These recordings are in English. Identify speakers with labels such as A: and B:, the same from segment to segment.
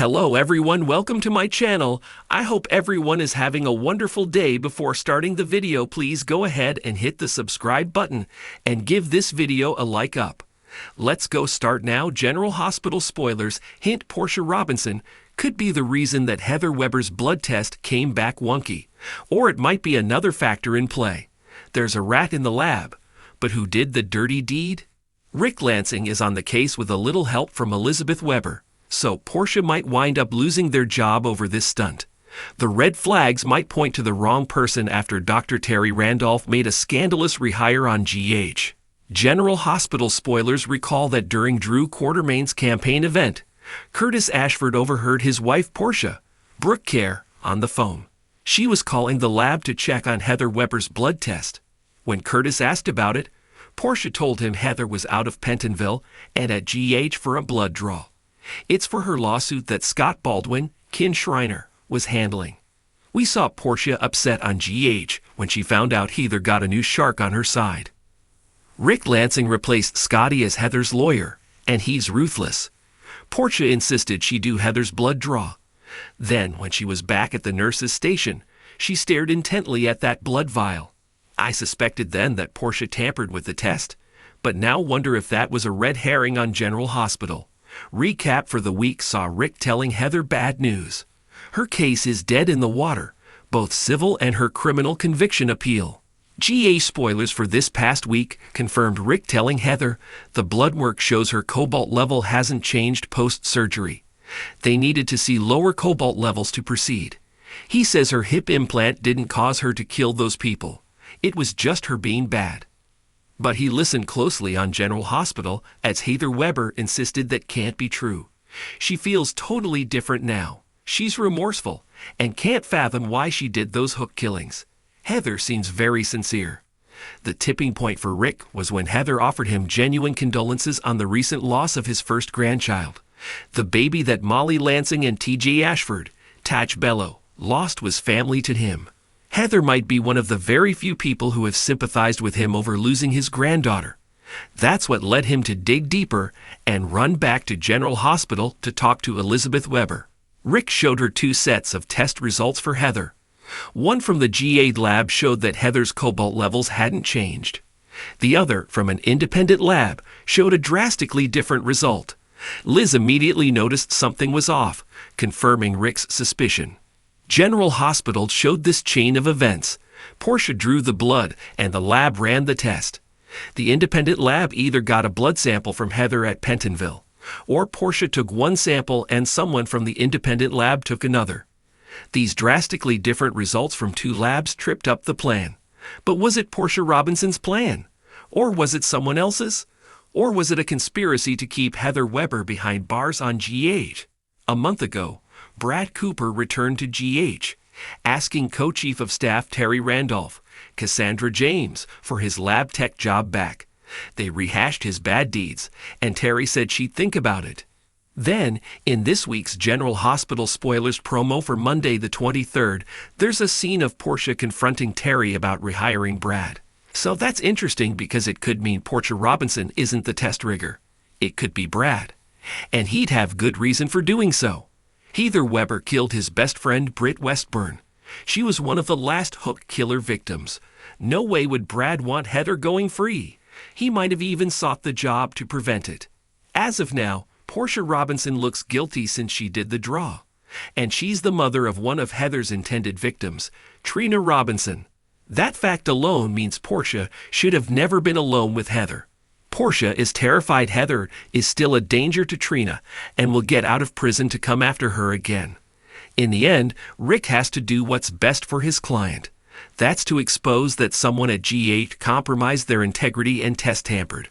A: Hello everyone, welcome to my channel. I hope everyone is having a wonderful day. Before starting the video, please go ahead and hit the subscribe button and give this video a like up. Let's go start now. General Hospital spoilers hint Portia Robinson could be the reason that Heather Weber's blood test came back wonky. Or it might be another factor in play. There's a rat in the lab, but who did the dirty deed? Rick Lansing is on the case with a little help from Elizabeth Weber. So Portia might wind up losing their job over this stunt. The red flags might point to the wrong person after Dr. Terry Randolph made a scandalous rehire on GH. General Hospital spoilers recall that during Drew Quartermain's campaign event, Curtis Ashford overheard his wife Portia, Brooke Care, on the phone. She was calling the lab to check on Heather Weber's blood test. When Curtis asked about it, Portia told him Heather was out of Pentonville and at GH for a blood draw. It's for her lawsuit that Scott Baldwin, Kin Shriner, was handling. We saw Portia upset on GH when she found out Heather got a new shark on her side. Rick Lansing replaced Scotty as Heather's lawyer, and he's ruthless. Portia insisted she do Heather's blood draw. Then, when she was back at the nurse's station, she stared intently at that blood vial. I suspected then that Portia tampered with the test, but now wonder if that was a red herring on General Hospital. Recap for the week saw Rick telling Heather bad news. Her case is dead in the water, both civil and her criminal conviction appeal. GA spoilers for this past week confirmed Rick telling Heather the blood work shows her cobalt level hasn't changed post-surgery. They needed to see lower cobalt levels to proceed. He says her hip implant didn't cause her to kill those people. It was just her being bad. But he listened closely on General Hospital as Heather Weber insisted that can't be true. She feels totally different now. She's remorseful and can't fathom why she did those hook killings. Heather seems very sincere. The tipping point for Rick was when Heather offered him genuine condolences on the recent loss of his first grandchild. The baby that Molly Lansing and T.J. Ashford, Tatch Bello, lost was family to him. Heather might be one of the very few people who have sympathized with him over losing his granddaughter. That's what led him to dig deeper and run back to General Hospital to talk to Elizabeth Weber. Rick showed her 2 sets of test results for Heather. One from the GA lab showed that Heather's cobalt levels hadn't changed. The other, from an independent lab, showed a drastically different result. Liz immediately noticed something was off, confirming Rick's suspicion. General Hospital showed this chain of events. Portia drew the blood, and the lab ran the test. The independent lab either got a blood sample from Heather at Pentonville, or Portia took one sample and someone from the independent lab took another. These drastically different results from 2 labs tripped up the plan. But was it Portia Robinson's plan? Or was it someone else's? Or was it a conspiracy to keep Heather Weber behind bars on GH? A month ago, Brad Cooper returned to GH, asking Co-Chief of Staff Terry Randolph, Cassandra James, for his lab tech job back. They rehashed his bad deeds, and Terry said she'd think about it. Then, in this week's General Hospital spoilers promo for Monday the 23rd, there's a scene of Portia confronting Terry about rehiring Brad. So that's interesting because it could mean Portia Robinson isn't the test rigger. It could be Brad. And he'd have good reason for doing so. Heather Weber killed his best friend Britt Westburn. She was one of the last hook killer victims. No way would Brad want Heather going free. He might have even sought the job to prevent it. As of now, Portia Robinson looks guilty since she did the draw. And she's the mother of one of Heather's intended victims, Trina Robinson. That fact alone means Portia should have never been alone with Heather. Portia is terrified Heather is still a danger to Trina and will get out of prison to come after her again. In the end, Rick has to do what's best for his client. That's to expose that someone at GH compromised their integrity and test tampered.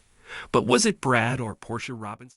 A: But was it Brad or Portia Robinson?